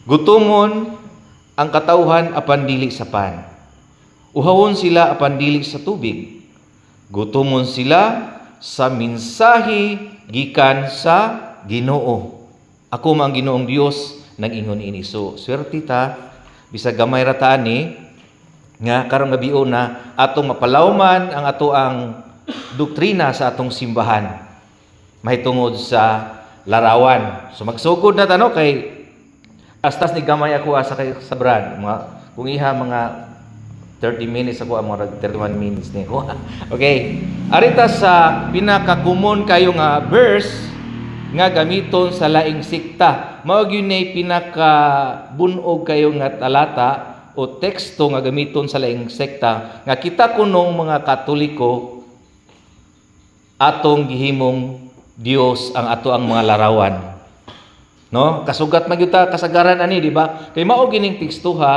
Gutomon ang katawhan apan dili sa pan. Uhawon sila apan dili sa tubig. Gutomon sila sa mensahe gikan sa Ginoo. Ako man ang Ginoong Dios nag-ingon ini. So, swerte ta bisag gamay ra ta ani nga karong gabi na atong mapalawman ang ato ang doktrina sa atong simbahan mahitungod sa larawan. So magsugod na tano kay astas ni gamay ako asa kay sa brand mga kung iha mga 30 minutes ako mga 31 minutes ni ko. Okay. Arita sa pinaka-common kayo nga verse nga gamiton sa laing sikta. Mao gyud nay pinaka-bunog kayo nga talata o teksto nga gamiton sa laing sekta nga kita kunong mga Katoliko atong gihimong Dios ang ato ang mga larawan. No? Kasugat magyuta kasagaran ani, di ba? Kay mao gining tekstuha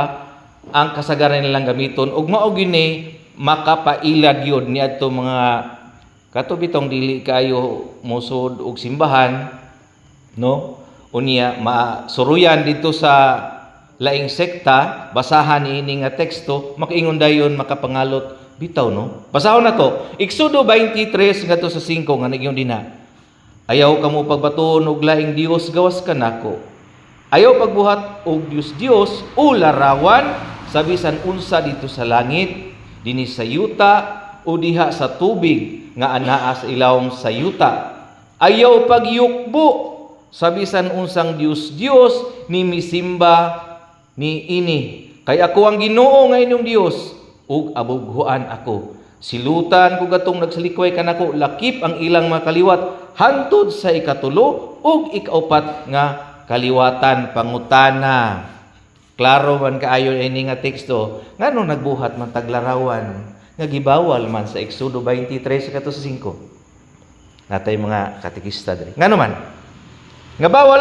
ang kasagaran nilang gamiton ug mao gini makapailad yun niadto mga katubitong dili kayo musod og simbahan, no? Unya masuruyan dito sa laing sekta, basahan ini nga teksto, makaingon dayon makapangalot bitaw, no? Basahon na to. Exodo 23 ngadto sa 5 nga nagyon dina. Ayaw kamo pagbaton og laing Dios gawas kanako. Ayaw pagbuhat og Dios o larawan sa bisan unsa dito sa langit, dinhi sa yuta o diha sa tubig nga anaa sa ilawom sa yuta. Ayaw pagyukbo sa bisan unsang Dios ni misimba ni ini. Kay ako ang Ginoo nga inyong Dios ug abughuan ako. Silutan ko gatong nagsalikway kanako, lakip ang ilang mga kaliwat hantod sa ikatulo ug ikaupat nga kaliwatan. Pangutana. Klaro man kaayo ini nga teksto. Ngano nagbuhat man taglarawan nga gibawal man sa Exodo 23 kato sa 5. Natay mga katekista diri. Ngano man? Nga bawal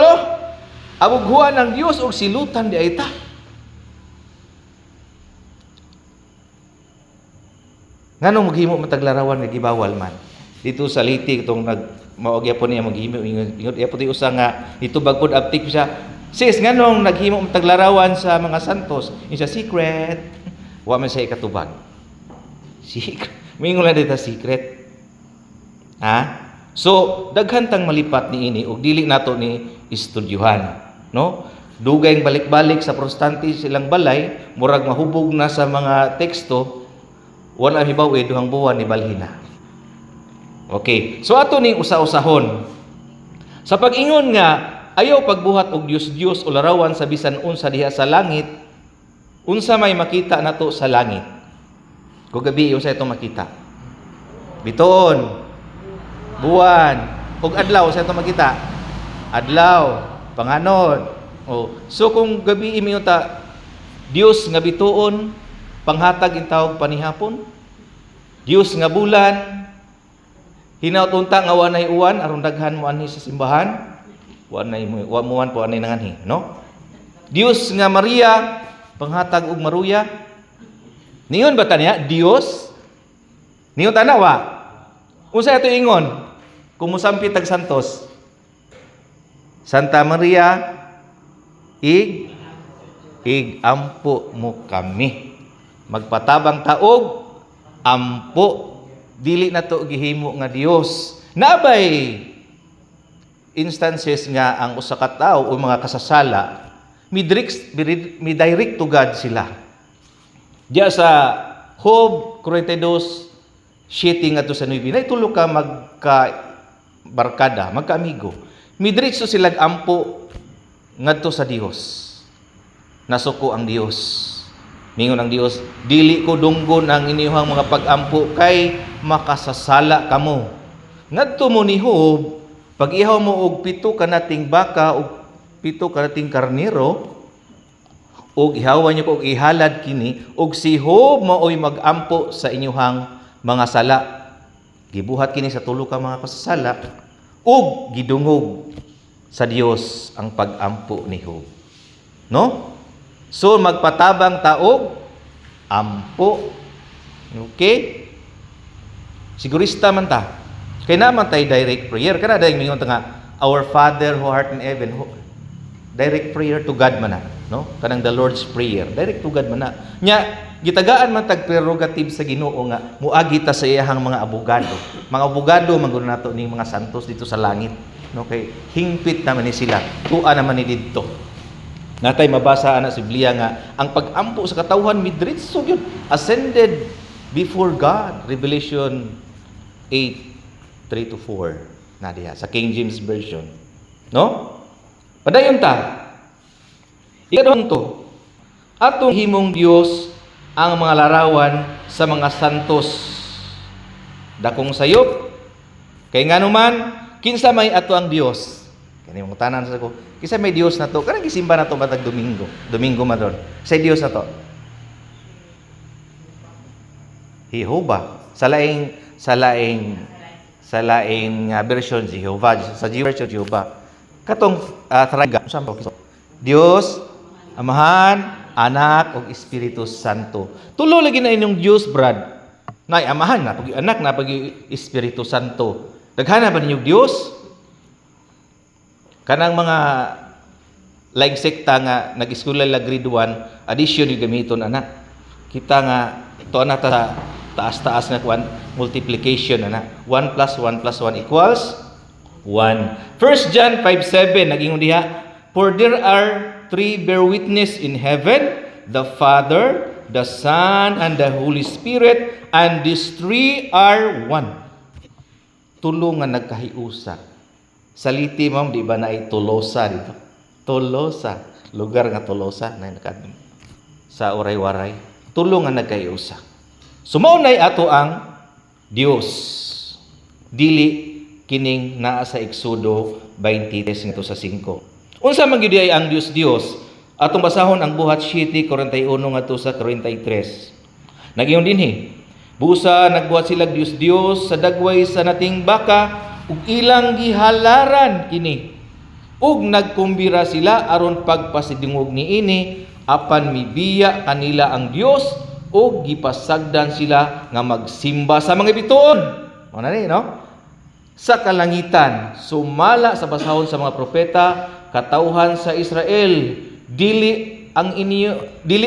abughuan ang Dios og silutan di ayta. Ngano maghimo man taglarawan nga gibawal man? Dito sa litig itong maogya po niya maghimo ingon po ti usa nga ditubag pod aptik siya. Sis nganong naghimo man taglarawan sa mga santos? Isa secret. Wa man siya ikatubag. Secret. Mingon lang dito secret. Ha? So daghan tang malipat ni ini ug dili nato ni istudyuhan, no? Dugay balik-balik sa protestante silang balay, murag mahubog na sa mga teksto, wala hibaw duhang buwan ni balhina. Okay. So ato ning usa-usahon. Sa pag-ingon nga ayaw pagbuhat og Dios o larawan sa bisan unsa diha sa langit, unsa may makita nato sa langit? Kung gabi unsa itong makita? Bitoon, buwan, ug adlaw unsa itong makita? Adlaw, panganod. Oh, so kung gabi imiyon ta Dios nga bituon, panghatag in tawag panihapon. Dios nga bulan, hinaut-unta nga wanay uwan aron daghan mo anhi sa simbahan. Wa muwan po anay nanganhi, no? Dios nga Maria, panghatag og maruya. Ningon ba taniya Dios? Ningon tanawa. Unsa ato ingon? Kumusampit tag santos. Santa Maria, ig ampo mo kami. Magpatabang taog ampo, dili na to gihimo nga Dios. Nabay instances nga ang usa ka tawo o mga kasasala mi direct to God sila. Diya sa Job 42:7 ngadto sa 9, nay tulo ka magka-barkada, magka-amigo. Mi diretso sila ampo ngadto sa Dios. Nasuko ang Dios. Mingon ang Dios, dili ko dunggon ang inyong mga pag-ampo kay makasasala kamo. Ngadto mo ni Job, pag ihaw mo og 7 kanating baka og 7 kanating karnero, og ihawan niyo ko og ihalad kini, og si Job maoy mag-ampo sa inyong mga sala. Gibuhat kini sa tulo ka mga kasasala, og gidungog sa Dios ang pag-ampo ni Job. No? So magpatabang taog ampo. Okay? Sigurista man ta. Kay naman tay direct prayer kana dayong mingon nga, Our Father who art in heaven. direct prayer to God man na, no? Kanang the Lord's prayer, direct to God man na. Nya gitagaan man tag prerogative sa Ginoo nga muagi ta sa iyahang mga abogado. Mga abogado man nato ning mga santos dito sa langit, no? Kay hingpit naman ni sila, tuwa naman ni didto. Natay mabasa ana sa Biblia nga ang pag-ampo sa katawhan midritso gyud, ascended before God. Revelation 8:3-4 na diha sa King James version, no? Padayon ta. Ikadong to, atong himong Dios ang mga larawan sa mga santos. Dakong sayop kay nganuman kinsa may ato ang Dios. Kani mo tanan sa ko, kinsa may Dios na to? Kanang gisimba na to matag Domingo. Domingo man ron. Sa Dios na to. Jehovah. Sa laing version Jehovah. Sa version Jehovah. Katong triga, Dios, Amahan, Anak ug Espiritu Santo. Tulo lagi na inyong Dios, brad. Nay Amahan na pag Anak na pag Espiritu Santo. Daghana ba ninyong Dios? Kanang mga like sekta nga nag-eskwela la grade 1, addition yung gamiton ana. Kita nga to na ta taas-taas nga kwan multiplication ana. 1 plus 1 plus 1 equals 1. 1 John 5:7 nag-ingon diha, for there are three bear witness in heaven, the Father, the Son, and the Holy Spirit, and these three are one. Tulo nga nagkahiusa. Saliti ma'am, di ba na ay Tolosa dito? Tolosa. Lugar nga Tolosa na nakadun sa Uray-Waray. Tulo nga nagkahiusa. Sumaunay ato ang Dios. Dili kining naa sa Exodo 23 nga sa 5. Unsa man gyud ay ang Dios? Atong basahon ang buhat 7:41 ngadto sa 43. Nagingon dinhi, busa nagbuhat sila Dios sa dagway sa nating baka ug ilang gihalaran kini. Ug nagkumbira sila aron pagpasidungog niini apan mibiya kanila ang Dios ug gipasagdan sila nga magsimba sa mga bituon. Mao na ni, no? Sa kalangitan sumala sa basahon sa mga propeta katawhan sa Israel, dili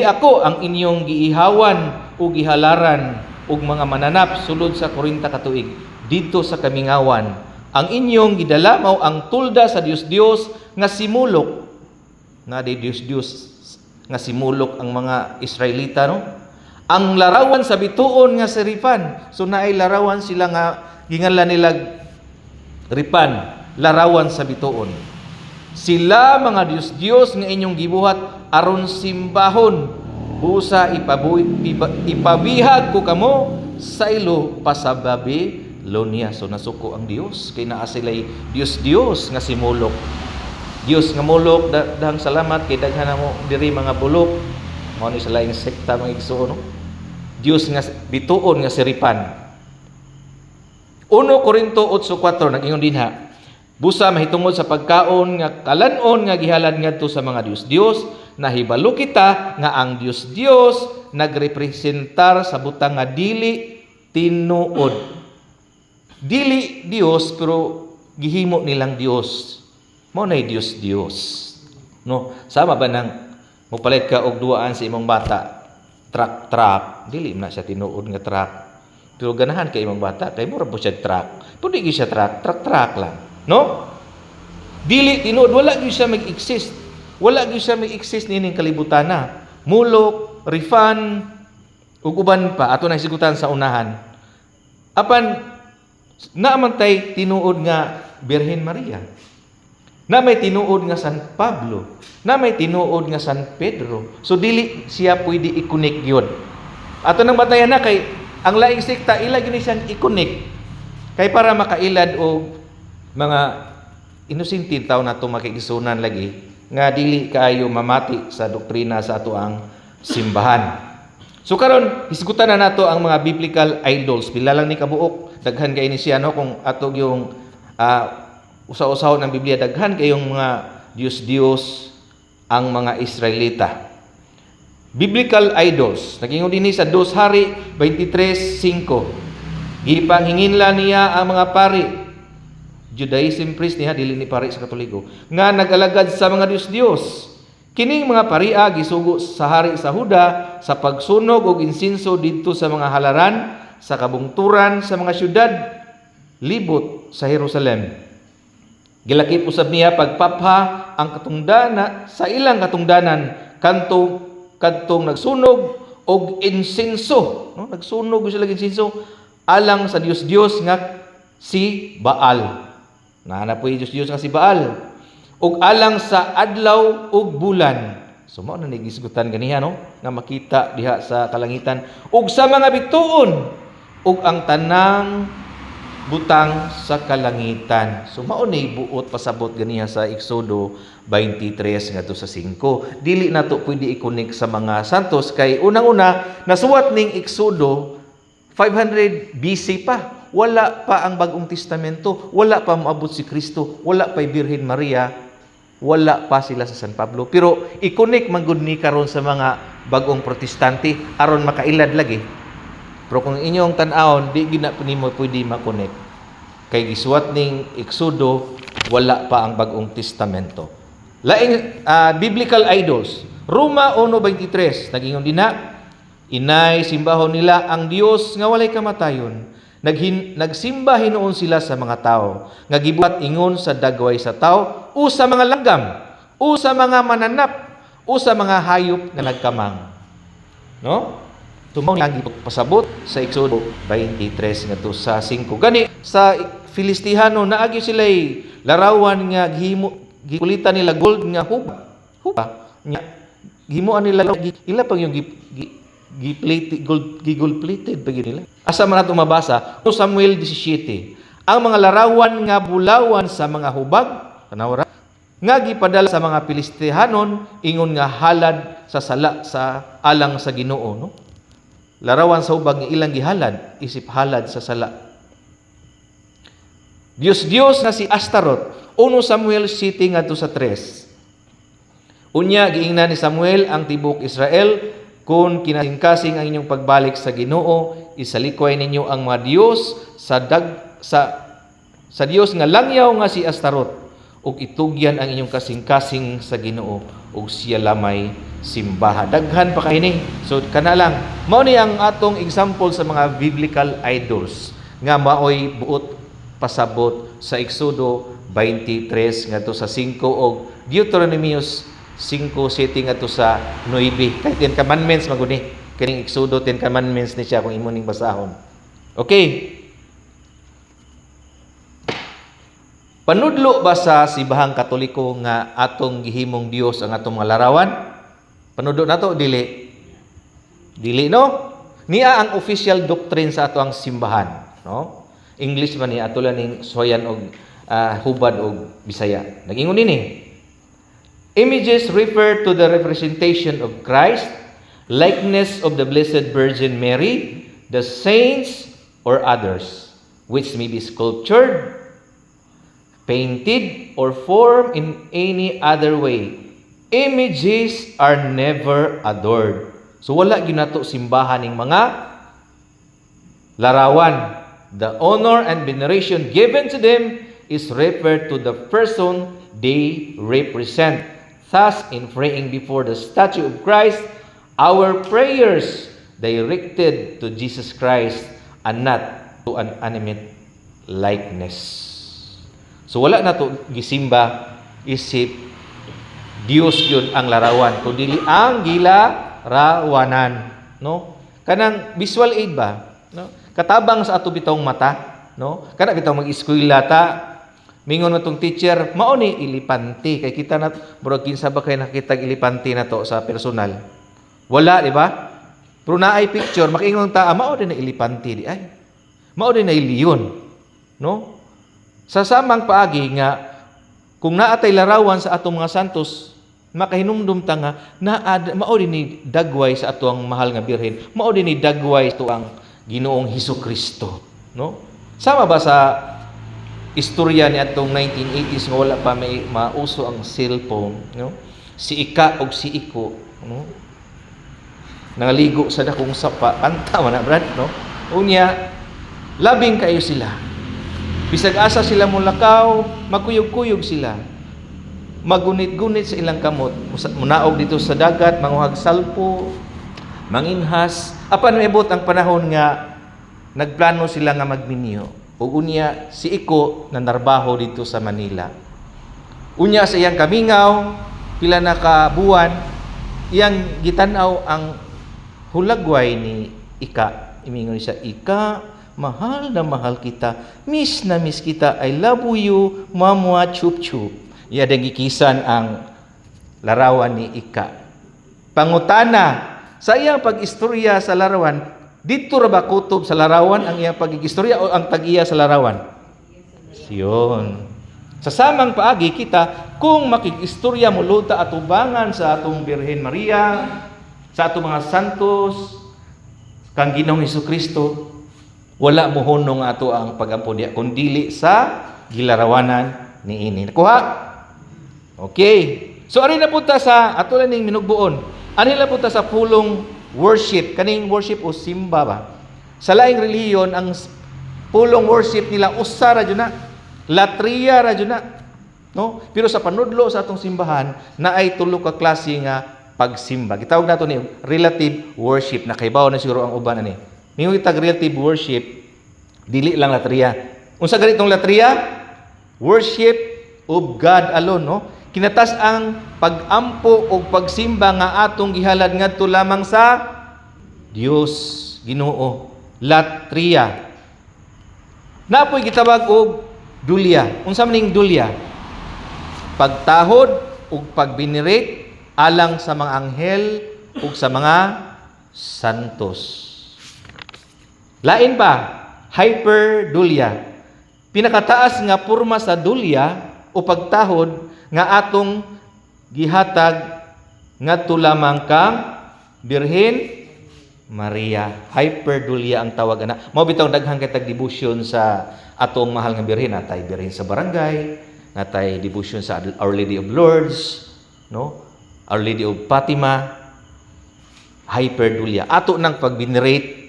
ako ang inyong giihawan o gihalaran ug mga mananap sulod sa 40 ka tuig dito sa kamingawan. Ang inyong gidala mao ang tulda sa Dios nga simulok. Na di Dios nga simulok ang mga Israelita, no? Ang larawan sa bituon nga si Ripan. So naay larawan sila nga ginganlan nila Ripan, larawan sa bituon. Sila mga Dios nga inyong gibuhat aron simbahon. Busa ipabihag ko kamo sa ilo pasababi Lonia. So nasuko ang Dios kay naa sila'y Dios nga simulok. Dios nga mulok, dahang salamat kay daghan mo diri mga bulok. Mao ni sa laing sekta mga igsoon, no? Dios nga bituon nga siripan. 1 Korinto 8:4 nag-ingon dinha, busa mahitungod sa pagkaon nga kalanon nga gihalad ngadto sa mga Dios, nahibalo kita nga ang Dios nagrepresentar sa butang nga dili tinuod. Dili Dios pero gihimo nilang Dios. Mao nay Dios. No, sama ba nang mopalit ka og duaan sa imong bata? Truck. Dili na siya tinuod nga truck. Pero ganahan kay imong bata kay mura po siya truck. Pwede siya truck lang, no? Dili tinuod, wala gyud siya mag-exist. Wala gyud siya mag-exist nining kalibutan na. Mulok, Rifan, ug uban pa ato na sigutan sa unahan. Apan naamantay tinuod nga Birhen Maria, na may tinuod nga San Pablo, na may tinuod nga San Pedro. So dili siya pwede i-connect yun. Ato nang batayan na kay ang laing sekta ila gini siyang i-connect kay para makailad og mga inosente tawo nato makigisunan lagi nga dili kaayo mamati sa doktrina sa ato ang simbahan. So karon hisgutan na nato ang mga biblical idols. Pila lang ni kabuok, daghan kay ni siya, no? Kung atog yung usaw-usaw ng Biblia, daghan kayong mga Dios ang mga Israelita. Biblical idols. Nagingon dinhi sa 2 Hari 23:5. Gipanghinginla niya ang mga pari Judaism priest niya dili ni pari sa Katoliko nga nag-alagad sa mga Dios-Dios. Kining mga paria gisugo sa hari sa Huda sa pagsunog og insinso didto sa mga halaran sa kabungturan sa mga syudad libot sa Jerusalem. Gilakip usab niya pagpapha ang katungdana sa ilang katungdanan kadtong nagsunog og insinso, no? Nagsunog sila og insinso alang sa Dios-Dios nga si Baal. Naanapoy Dios-Dios nga si Baal. Ug alang sa adlaw ug bulan. So mao na nigisgutan ganiha, no? Nga makita diha sa kalangitan ug sa mga bituon ug ang tanang butang sa kalangitan. So mao ni buot pasabot ganiha sa Exodo 23 ngadto sa 5. Dili nato pwede i-connect sa mga santos kay unang-una nasuwat ning Exodo 500 BC pa. Wala pa ang Bagong Testamento, wala pa moabot si Kristo, wala pa Birhen Maria, wala pa sila sa San Pablo. Pero i-connect man gud ni karon sa mga bagong protestante aron makailad lagi. Pero kung inyong tan-awon, di gina nimo pwede ma-connect. Kay gisuwat ning Exodo, wala pa ang Bagong Testamento. Laing biblical idols. Roma 1:23 nagingon dina, inay simbahon nila ang Dios nga walay kamatayon. Nagsimba hinuon sila sa mga tao, nga gibuhat ingon sa dagway sa tao, o sa mga langgam, o sa mga mananap, o sa mga hayop nga nagkamang. No? Tumaw lang pasabot sa Exodo 23 ngadto sa 5. Gani sa Filistihano naagi sila'y larawan nga gikulitan nila gold nga huba nya gihimuan nila ila pang yung gold plated pag nila. Asa man nato mabasa Samuel 17. Ang mga larawan nga bulawan sa mga hubag tanawra nga gipadala sa mga Filistihanon ingon nga halad sa sala sa alang sa Ginoo, no? Larawan sa hubag nga ilang gihalad isip halad sa sala. Dios na si Astaroth 1 Samuel 7 ngadto sa 3. Unya giingnan ni Samuel ang tibok Israel, kung kinasing-kasing ang inyong pagbalik sa Ginoo, isalikway ninyo ang mga Dios sa Dios nga langyaw nga si Astaroth, ug itugyan ang inyong kasing-kasing sa Ginoo, ug siya lamay simbaha. Daghan pa kini. So kana lang, mao ni ang atong example sa mga biblical idols nga maoy buot pasabot sa Exodo 23 ngadto sa 5 og Deuteronomius 5:7 ngadto sa 9. Kay 10 commandments maguni. Kining Exodo 10 commandments ni siya kung imo ning basahon. Okay. Panudlo ba sa Simbahang Katoliko nga atong gihimong Dios ang atong mga larawan? Panudlo nato dili. Dili, no? Niya ang official doctrine sa ato ang simbahan, no? English man ni ato lang ning soyan og hubad og Bisaya. Nagingon nini. Images refer to the representation of Christ, likeness of the Blessed Virgin Mary, the saints, or others, which may be sculptured, painted, or formed in any other way. Images are never adored. So wala ginato simbahan ng mga larawan. The honor and veneration given to them is referred to the person they represent. Thus, in praying before the statue of Christ, our prayers directed to Jesus Christ and not to an animate likeness. So wala na to gisimba isip Dios yun ang larawan, kundi ang gilarawanan, no? Kanang visual aid ba, no? Katabang sa ato bitawng mata, no? Kana bitaw mag-eskwela ta, mingon mo tong teacher, mao ni ilipante kay kita na murag kinsa ba kay nakita ilipante na to sa personal. Wala, di ba? Pero naay picture, makiingon ta, mao din na ilipante di ay. Mao din na leon, no? Sa samang paagi nga kung naatay larawan sa atong mga santos, makahinumdum ta nga mao din ni dagway sa atong mahal nga birhen, mao din ni dagway to ang Ginoong Hesukristo, no? Sama ba sa istorya ni atong 1980s nga wala pa may mauso ang cellphone, no? Si Ika og si Iko, no? Nangaligo sa dakong sapa, kanta man na brad, no? Unya labing kayo sila. Bisag asa sila mulakaw, magkuyog-kuyog sila. Magunit-gunit sa ilang kamot. Munaog dito sa dagat, manguhag salpo, manginhas. Apan maibot ang panahon nga nagplano sila nga magminyo. Ug unya si Iko nanarbaho dito sa Manila. Unya sa iyang kamingaw, pila na ka buwan, iyang gitanaw ang hulagway ni Ika. Imingon siya, Ika, mahal na mahal kita. Miss na miss kita. I love you, mamwa chup-chup. Iya gikisan ang larawan ni Ika. Pangutana, sa iyang pag-istorya sa larawan, dito ra ba kutob sa larawan ang iyang pag-istorya o ang tag-iya sa larawan? Siyon. Sa samang paagi kita, kung makikistorya mo luta atubangan sa atong Birhen Maria, sa atong mga santos, kang Ginoong Hesukristo, wala mo hunong ato ang pag-ampon diya, kundili sa gilarawanan ni ini. Nakuha? Okay. So, ari na punta sa, ato lang ning minugbuon, ari na punta sa pulong worship, kaning worship o simba ba? Sa laing reliyon, ang pulong worship nila, usara dyan na, latria ra dyan na. No? Pero sa panudlo sa atong simbahan, na ay tulo ka klase nga pagsimba. Gitawag nato ni relative worship. Nakaibaw na siguro ang uban ani. Mingon kitag relative worship, dili lang latria. Unsa ganitong latria? Worship of God alone, no? Kinatas ang pag-ampo o pagsimba nga atong gihalad ngadto lamang sa Dios, Ginoo. Latria. Napoy gitawag og dulya. Unsa man ning dulya? Pagtahod ug pagbinirit alang sa mga anghel ug sa mga santos. Lain pa, hyperdulya. Pinakataas nga porma sa dulya o pagtahod nga atong gihatag ngadto lamang kang Birhen Maria. Hyperdulya ang tawag ana. Mao bitaw daghang kitag devotion sa atong mahal nga Birhen. Natay Birhen sa barangay, natay devotion sa Our Lady of Lourdes, no? Our Lady of Fatima. Hyperdulya. Ato nang pagbinrate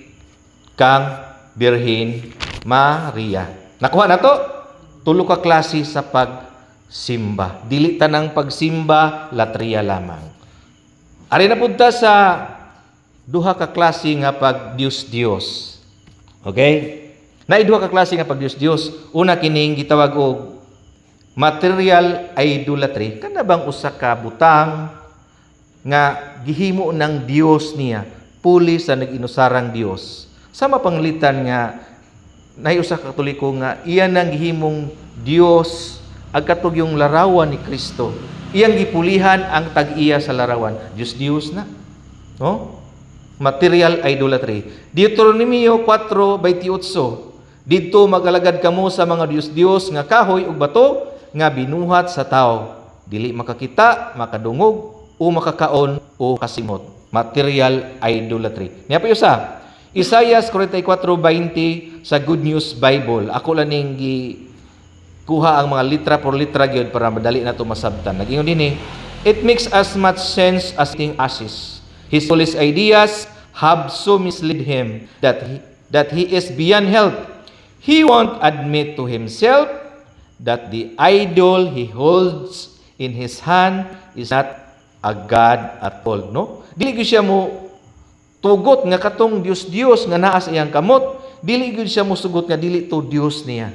kang Birhen Maria. Nakuha na to? Tulo ka klase sa pagsimba. Dili tanang pagsimba, latria lamang. Ari na punta sa duha ka klase nga pag Dios-Dios. Okay? Naay duha ka klase nga pag Dios-Dios. Una kining gitawag og material idolatry. Kana bang usa ka butang nga gihimo ng Dios niya, puli sa nag-inusarang Dios. Sama panglitan nga naay usa ka Katoliko nga iyan ang gihimong Dios agkatog yung larawan ni Kristo. Iyang gipulihan ang tag-iya sa larawan. Dios na. No? Material idolatry. Deuteronomio 4:28. Didto magalagad kamo sa mga Dios nga kahoy ug bato nga binuhat sa tao. Dili makakita, makadungog o makakaon o kasimot. Material idolatry. Niya pa usa. Isaiah 44:20 sa Good News Bible. Ako lang ning kuha ang mga litra por litra gyud para madali nato masabtan. Nagingon dinhi, it makes as much sense as eating ashes. His foolish ideas have so misled him that he is beyond help. He won't admit to himself that the idol he holds in his hand is not a God at all. No? Dili gyud siya mo tugot nga katong Dios nga naa sa iyang kamot, dili gyud siya mosugot nga dili to Dios niya.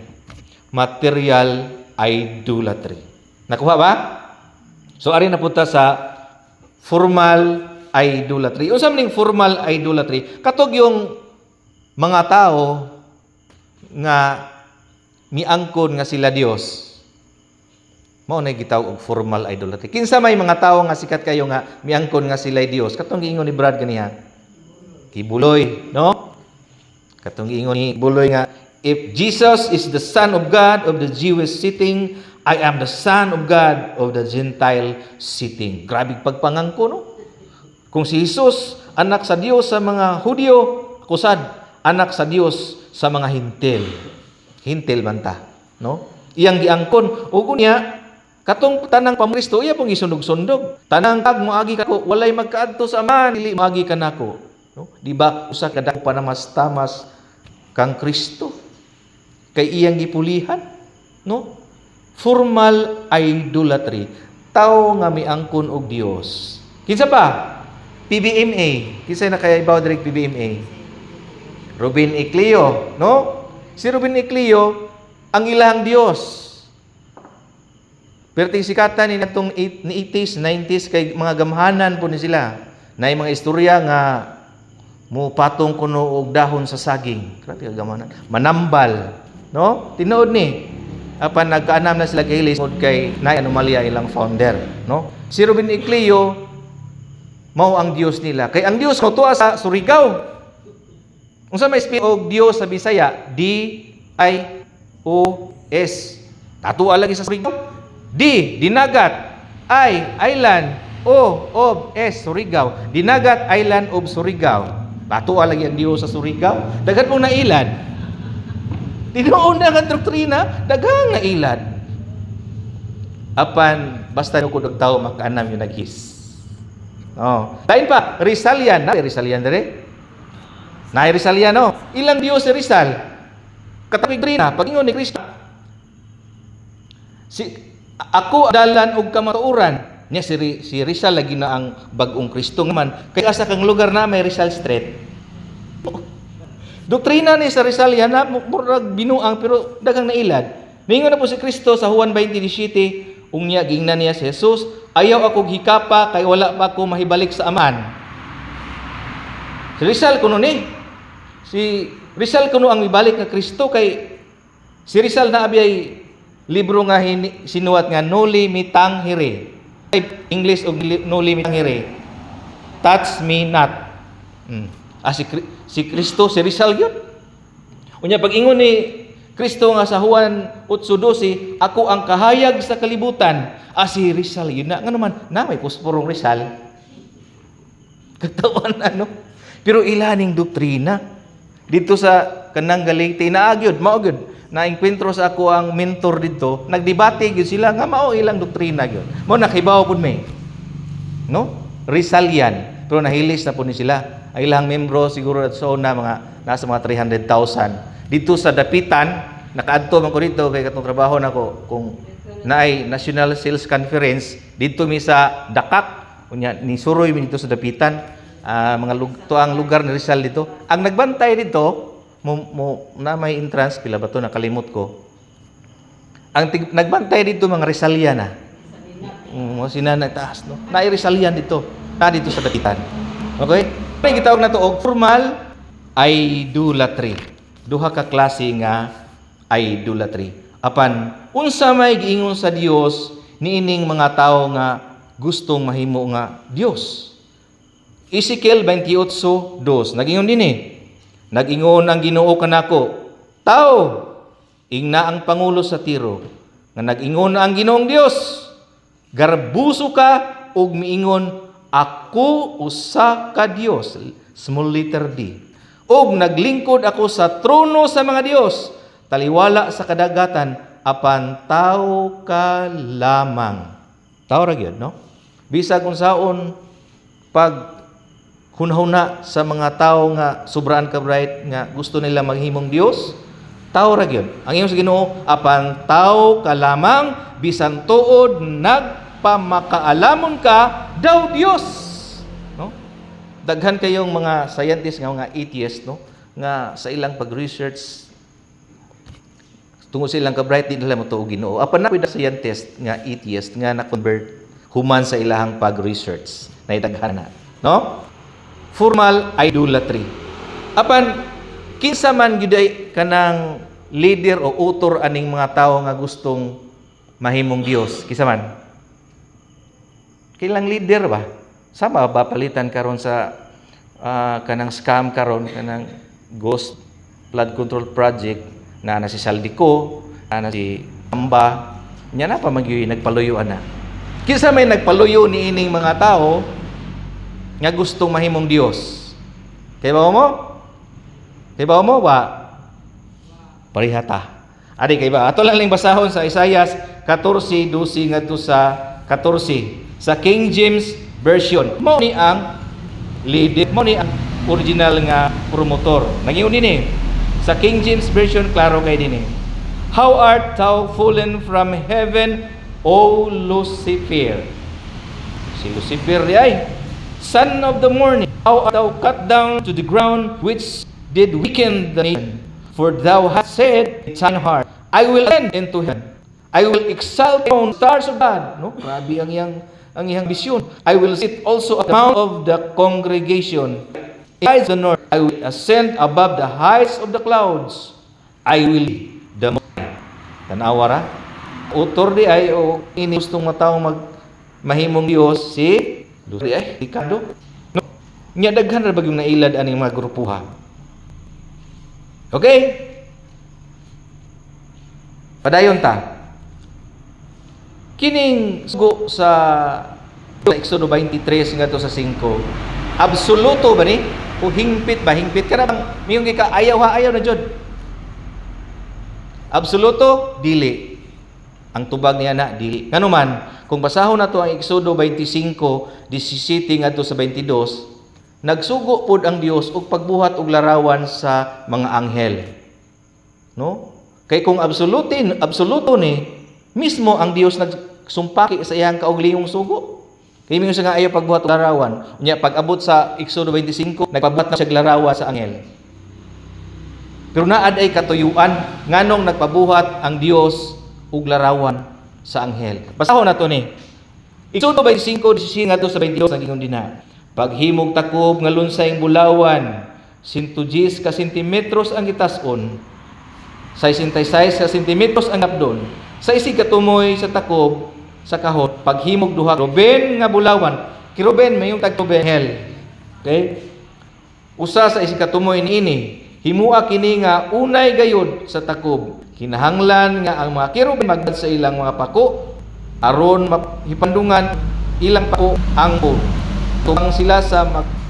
Material idolatry. Nakuha ba? So ari na punta sa formal idolatry. Unsa man ning formal idolatry? Katog yung mga tao nga miangkon nga sila Dios. Mao na gitawag og formal idolatry. Kinsa may mga tao nga sikat kayo nga miangkon nga sila Dios. Katong giingon ni Brad ganiha. Kibuloy, no? Katong giingon ni Buloy nga, if Jesus is the Son of God of the Jewish sitting, I am the Son of God of the Gentile sitting. Grabe pagpangangko, no? Kung si Jesus, anak sa Dios sa mga Hudyo, kusad, anak sa Dios sa mga Hintil. Hintil man ta, no? Iyang giangkon, ug unya, katong tanang pamristo, iya pong isunog-sundog. Tanang kag moagi kako, walay magkaadto sa Ama, dili moagi kanako. No? Di ba usa ka dako pa na mas tamas kang Kristo? kay iyang gipulihan, no? Formal idolatry. Tao nga miangkon og Dios. Kinsa pa? PBMA. Kinsa na kaya ibaw direk PBMA? Ruben Eclio, no? Si Ruben Eclio ang ilang Dios. Pero sikatan ni natong 80s, 90s kay mga gamhanan po ni sila. Na mga istorya nga mo patong kuno og dahon sa saging. Grabe ka gamhanan. Manambal, no? Tinuod ni apan nagkaanam na sila kay lisod kay na anomalya ilang founder, no? Si Ruben Eclio mao ang Dios nila. Kay ang Dios ko tuwa sa Surigao. Unsa may spell og Dios sa Bisaya? D I O S. Tatua lagi sa Surigao. D Dinagat, I Island, O of S Surigao. Dinagat Island of Surigao. Tatua lagi ang Dios sa Surigao. Dagan pong nailad. Tinuon na nga doktrina, daghang nailad. Apan basta ko og tawo makaanam yung naghis. Oh, lain pa, Rizalian, na Rizalian dire. Na Rizalian no. Ilang Dios si Rizal? Katapig na pagingon ni Kristo. Ako dalan og kamatuoran. Nya si Rizal lagi na ang bag-ong Kristo man. Kaya sa kang lugar na may Rizal Street. Doktrina ni sa Rizal yan na murag binuang pero dagang nailad. Ningon na po si Kristo sa Juan 20:17, unya gingnan niya si Jesus, ayaw ako hikapa kay wala pa ako mahibalik sa aman. Si Rizal kuno ni. Si Rizal kuno ang mibalik nga Kristo kay si Rizal na abiyay libro nga sinuwat nga Noli Me Tangere. English og Noli Me Tangere. Touch me not. Si Kristo, si Rizal yun. Unya pag-ingon ni Kristo nga sa Juan 8:12, ako ang kahayag sa kalibutan. Si Rizal yun na. Nga naman, na may pusporong Rizal. Katawan ano. Pero ilaning doktrina. Dito sa kanang Galate, naagyod, maogyod. Na-enkwentro sa ako ang mentor dito. Nagdebate gyud sila nga mao ilang doktrina gyud. Mo nakibaw pud may. No? Rizalian. Pero nahilis na po ni sila. Ang ilang membro siguro at so na mga nasa mga 300,000 dito sa dapitan. Nakaadto man ko dito kay katong trabaho nako kung naay National Sales Conference dito mi sa Dakak unya ni suroy mi dito sa dapitan mga tuang lugar ni Rizal dito. Ang nagbantay dito na may entrance pila ba to nakalimot ko. Ang nagbantay dito mga Rizalian na. Sinana taas no. Naay Rizalian dito. Dito sa dapitan. Okay? May gitawag na to og formal idolatry. Duha ka klase nga idolatry. Apan unsa may giingon sa Dios niining mga tawo nga gustong mahimo nga Dios. Ezekiel 28:2 nagingon dinhi. Nagingon ang Ginoo kanako, tao, ingna ang pangulo sa Tiro, nga nagingon ang Ginoong Dios, garbuso ka ug miingon ako usa ka Dios, small letter D. Og naglingkod ako sa trono sa mga Dios, taliwala sa kadagatan, apan tao ka lamang. Tao ra gyud, no? Bisag unsaon pag hunahuna sa mga tao nga sobraan ka bright nga gusto nila maghimong Dios, tao ra gyud. Ang iyong sa Ginoo, apan tao ka lamang bisan tuod nagpamakaalamon ka daw Dios, no? Daghan kayong mga scientists nga mga atheists, no, nga sa ilang pag-research tungod sa ilang ka-bright di nila mo tuog Ginoo. Apan na pud scientist nga atheist nga na-convert human sa ilahang pag-research na daghan na, no? Formal idolatry. Apan kinsa man gyud kanang leader o author aning mga tawo nga gustong mahimong Dios, kinsa man? Kailang leader ba? Sama ba palitan karon sa kanang scam karon kanang ghost flood control project na si Saldico, na si Amba, nya na pa magyoy nagpaluyuan na. Kinsa may nagpaluyo ni ining mga tao nga gustong mahimong Dios? Kay ba mo? Kay ba mo ba? Parihata. Adi kay ba? Ato lang basahon sa Isaias 14:12 ngadto sa 14 sa King James Version. Mo ni ang leader, mo ni ang original nga promotor. Nagingon dinhi sa King James Version klaro kay dinhi. How art thou fallen from heaven, O Lucifer? Si Lucifer di ay, son of the morning, how art thou cut down to the ground, which did weaken the nation? For thou hast said in thine heart, I will ascend into heaven. I will exalt on stars of God. No? Grabe ang iyang bisyon. I will sit also at the mount of the congregation. In the north, I will ascend above the heights of the clouds. I will the most high. Tanawara. Utor di ay o ini gustong matao mahimong Dios si Duri ay Ricardo. No? Nya daghan ra bagyong nailad aning mga grupuha. Okay? Padayon ta. Kining sugo sa Exodo 23 nga to sa 5. Absoluto ba ni? O hingpit ba? Hingpit ka na bang miyong gika ayaw na jud. Absoluto dili. Ang tubag niya na dili. Nganuman, kung basahon na to ang Exodo 25, 17 ngadto sa 22, nagsugo pod ang Dios og pagbuhat og larawan sa mga anghel. No? Kay kung absoluto ni mismo ang Dios nagsumpaki sa iyang kaugalingong sugo. Kaya mingon siya nga ayaw pagbuhat og larawan. Unya pag abot sa Exodo 25, nagpabuhat na siya larawan sa anghel. Pero naad ay katuyuan nganong nagpabuhat ang Dios og larawan sa anghel. Basahon na to ni. Exodo 25 16 ngadto sa 22 ang ingon dinha. Paghimog takob nga lunsayng bulawan, 110 ka sentimetros ang itason, 66 ka sentimetros ang apdon. Sa isig katumoy sa takob sa kahot, paghimog duha Ruben nga bulawan. Kiruben mayong tagtuben hel. Okay? Usa sa isig katumoy niini, himua kini nga unay gayud sa takob. Kinahanglan nga ang mga kiruben magdad sa ilang mga pako aron hipandungan ilang pako ang po. Tubang sila sa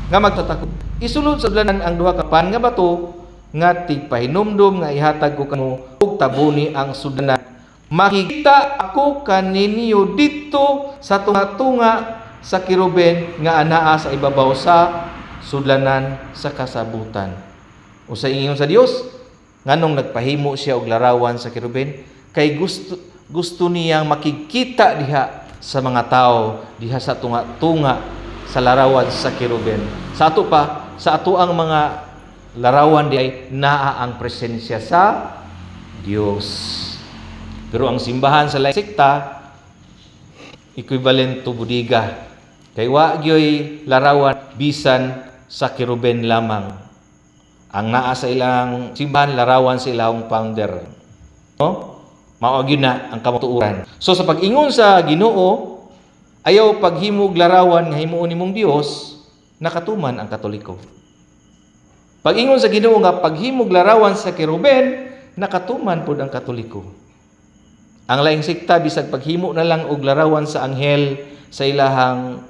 nga magtatakop. Isulod sa blanan ang duha ka pan nga bato nga tigpahinumdum nga ihatag ko kamo ug tabuni ang sudanan. Makita ako kaninyo dito sa tunga-tunga sa kiruben nga anaa sa ibabaw sa sudlanan sa kasabutan. Usa ingon sa Dios nganong nagpahimo siya og larawan sa kiruben kay gusto niyang makikita diha sa mga tao diha sa tunga-tunga sa larawan sa kiruben. Sa ato ang mga larawan di ay naa ang presensya sa Dios. Pero ang simbahan sa laing sekta equivalent to budiga. Kay wa gyoy larawan bisan sa kiruben lamang. Ang naa sa ilang simbahan larawan sa ilang founder. No? Mao gyud na ang kamatuoran. So sa pag-ingon sa Ginoo, ayaw paghimog larawan nga himuon nimong Dios, nakatuman ang Katoliko. Pag-ingon sa Ginoo nga paghimog larawan sa kiruben, nakatuman pod ang Katoliko. Ang laing sekta bisag paghimo na lang og larawan sa anghel sa ilahang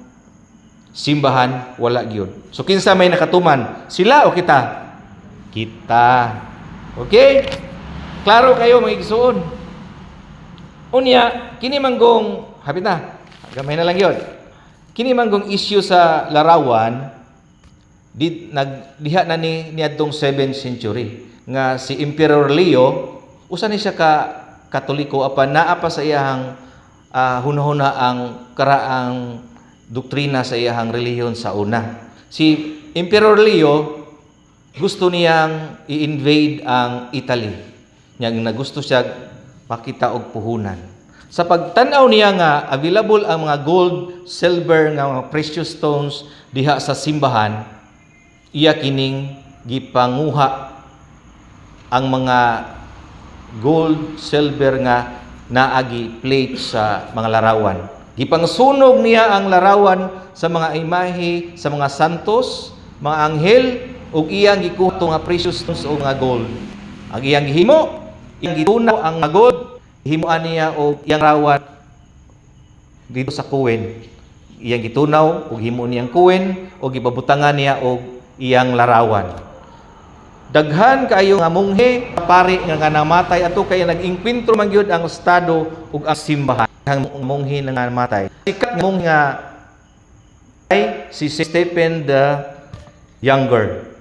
simbahan wala gyud. So kinsa may nakatuman? Sila o kita? Kita. Okay? Klaro kayo mga igsoon. Unya, kini manggong hapit na. Gamay na lang yun. Kini manggong issue sa larawan, diha na niadtong 7th century nga si Emperor Leo, usa ni siya ka Katoliko apan naa pa sa iyahang hunahuna ang karaang doktrina sa iyahang relihiyon sa una. Si Emperor Leo gusto niyang i-invade ang Italy. Niyang nagusto siya makita og puhunan. Sa pagtan-aw niya nga available ang mga gold, silver nga mga precious stones diha sa simbahan, iya kining gipanguha ang mga gold, silver nga naagi plate sa mga larawan. Gipangsunog niya ang larawan sa mga imahe sa mga santos, mga anghel ug iyang gikuha nga precious stones o mga gold. Ang iyang gihimo, iyang gitunaw ang mga gold, himuan niya og iyang larawan dito sa kuwen. Iyang gitunaw ug himo niyang kuwen o gibabutangan niya og iyang larawan. Daghan kaayo nga munghe pari nga namatay ato kay nag-inkwentro man gyud ang estado ug ang simbahan ang munghe nga namatay. Sikat nga munghe nga ay si Stephen the Younger.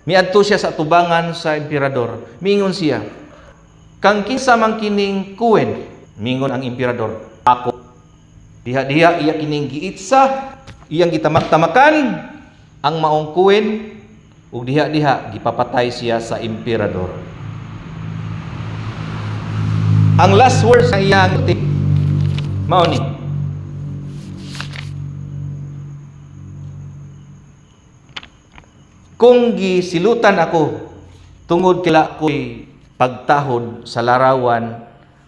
Miadto siya sa tubangan sa emperador. Miingon siya, Kang kinsa man kining kuwen, mingon ang emperador, ako. Diha-diha iya kining giitsa, iyang gitamak-tamakan ang maong kuwen ug diha-diha gipapatay siya sa emperador. Ang last words ng iyang tip mao ni, kung gisilutan ako tungod kila ko'y pagtahod sa larawan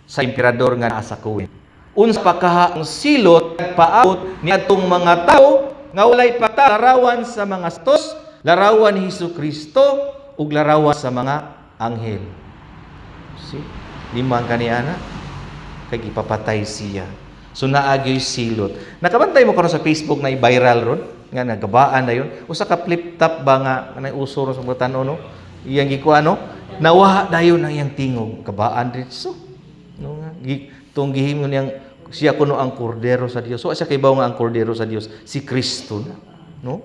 sa emperador nga naa sa kuwen, unsa pa kaha ang silot paabot niadtong mga tao nga walay larawan sa mga santos, larawan ni Hesukristo ug larawan sa mga anghel. See? Limang kaniana kay gipapatay siya. So naagyoy silot. Nakabantay mo karon sa Facebook na i-viral ron nga nagabaan na yun. Usa ka flip top ba nga kanay uso ron sa batan no? Iyang gikuano, nawaha dayon ang iyang tingog. Kabaan dito. No nga tong gihimo niyang siya kuno ang kordero sa Dios. So siya kay bawo nga ang kordero sa Dios, si Kristo na, no?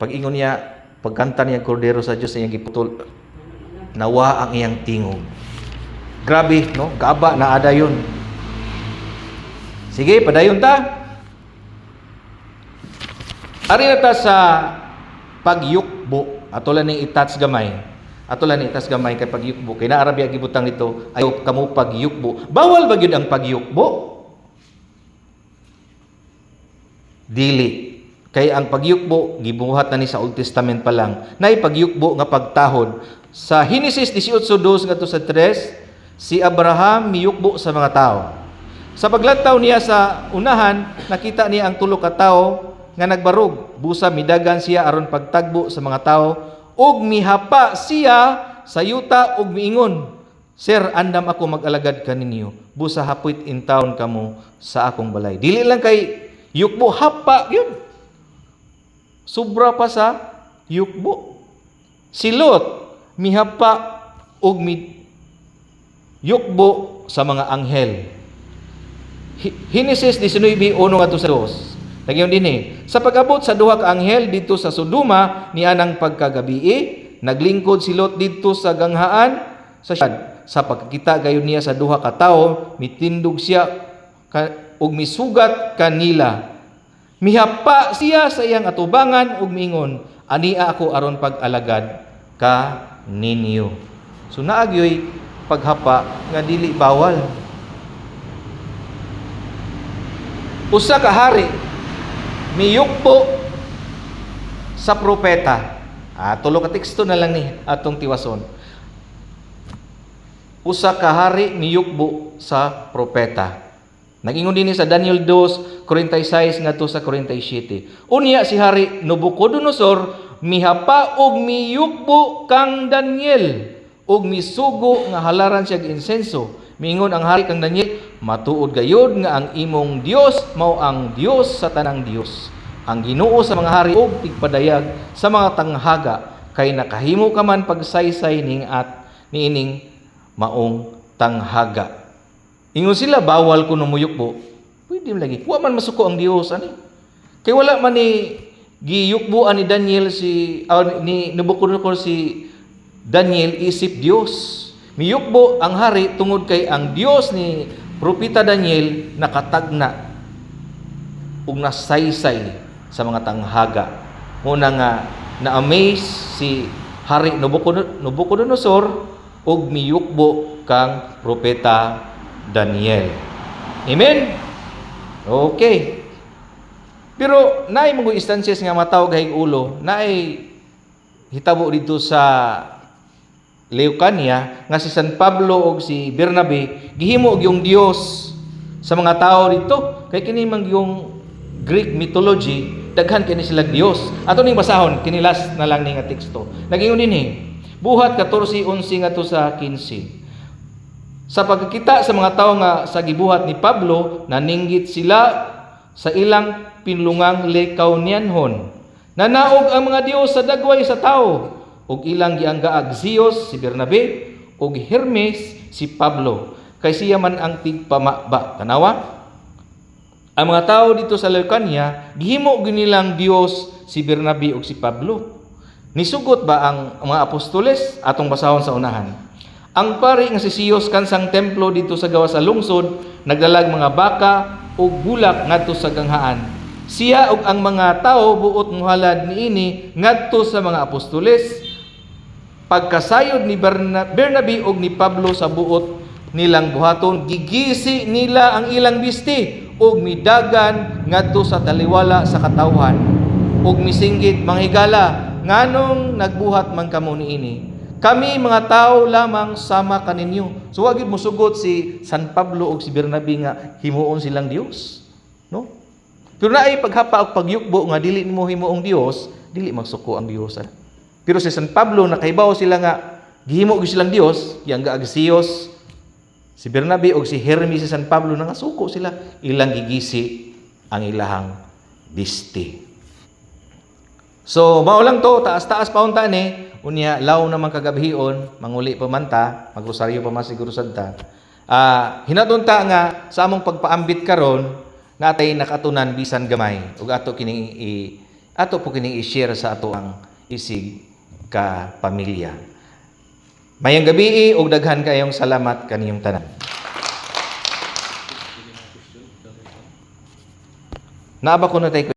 Pag ingon niya, pagkanta niya kordero sa Dios, iyang giputol, nawa ang iyang tingog. Grabe, no? Gaba na ada yun. Sige, padayon ta. Ari na ta sa pagyukbo. Atolan ni itats gamay. Atolan ni itats gamay kay pagyukbo. Kay na Arabia gibutang nito, ayo kamo pagyukbo. Bawal ba gyud ang pagyukbo? Dili. Kay ang pagyukbo gibuhat na ni sa Old Testament pa lang. Nay pagyukbo nga pagtahod. Sa Henesis 18:2 ngadto sa 3, si Abraham miyukbo sa mga tao. Sa paglantaw niya sa unahan, nakita niya ang tulo ka tawo nga nagbarog. Busa midagan siya aron pagtagbo sa mga tao ug mihapa siya sa yuta ug miingon, "Sir, andam ako mag-alagad kaninyo. Busa hapit in town kamo sa akong balay." Dili lang kay yukbo, hapa yun. Sobra pa sa yukbo. Si Lot mihapa ug yukbo sa mga anghel. Henesis 19:1 ngadto sa 2. Nagyon dinhi, sa pag-abot sa duha ka anghel dito sa Sodoma nianang pagkagabii, naglingkod si Lot dito sa ganghaan sa siyad. Sa pagkakita gayon niya sa duha ka tawo, mitindog siya ug misugat kanila. Mihapa siya sa iyang atubangan ug miingon, "Ania ako aron pag-alagad ka ninyo." So naagyoy paghapa nga dili bawal. Usa ka hari miyukbo sa propeta. Tulo ka teksto na lang ni atong tiwason. Usa ka hari miyukbo sa propeta. Nag-ingon dinhi sa Daniel 2:46 ngadto sa 47. Unya si hari Nabucodonosor mihapa og miyukbo kang Daniel ug misugo nga halaran siya insenso. Miingon ang hari kang Daniel, "Matuod gayud nga ang imong Dios mao ang Dios sa tanang Dios, ang Ginoo sa mga hari ug tigpadayag sa mga tanghaga, kay nakahimo ka man pagsaysay ning at niining maong tanghaga." Ingon sila, bawal kuno muyukbo. Pwede lagi. Wa man masuko ang Dios ani. Kay wala man ni giyukboan ni Daniel ni Nabucodonosor si Daniel isip Dios. Miyukbo ang hari tungod kay ang Dios ni propeta Daniel nakatagna ug nasaysay sa mga tanghaga. Muna nga na-amaze si hari Nabucodonosor ug miyukbo kang propeta Daniel. Amen? Okay. Pero naay mga instances nga mataw gahig ulo, naay hitabo dito sa Leucania nga si San Pablo o si Bernabe gihimo og yung Dios sa mga tao dito. Kay kini mang yung Greek mythology, daghan kini sila Dios. Ato ning basahon kini last na lang ning teksto. Nagingon dinhi buhat 14:11 ngadto sa 15. Sa pagkakita sa mga tao nga sa gibuhat ni Pablo, naninggit sila sa ilang pinlungang Lycaonianhon. Nanaog ang mga Dios sa dagway sa tao, ug ilang gianggaag Zeus si Bernabe ug Hermes si Pablo, kay siya man ang tigpamaba. Tanawa, ang mga tao dito sa Leucania gihimo ginilang Dios si Bernabe ug si Pablo. Nisugot ba ang mga apostoles? Atong basahon sa unahan. Ang pari nga si Siyos kansang templo dito sa gawa sa lungsod, nagdalag mga baka ug bulak ngadto sa ganghaan. Siya ug ang mga tao buot muhalad niini ngadto sa mga apostoles. Pagkasayod ni Bernabe ug ni Pablo sa buot nilang buhaton, gigisi nila ang ilang bisti ug midagan ngadto sa taliwala sa katawhan ug misinggit, mga higala, nganong nagbuhat man kamo niini? Kami mga tao lamang sama kaninyo. So wagid mo sugot si San Pablo ug si Bernabe nga himuon silang Dios, no? Pero naay paghapa ug pagyukbo nga dili nimo himuong Dios, dili magsuko ang Dios. Pero si San Pablo nakaibaw sila nga gihimo gyud silang Dios, yang Agsiyos, si Bernabe ug si Hermes si San Pablo nangasuko sila, ilang gigisi ang ilahang bisti. So mao lang to, taas-taas paunta ni unya law naman kagabhion, manguli pa man ta, magrosaryo pa man siguro sadta. Hinatunta nga sa among pagpaambit karon nga atay nakatunan bisan gamay ug ato po kining i-share sa ato ang isig ka pamilya. Mayang gabi ug daghan kayong salamat kaniyong tanan. Naaba ko na tayo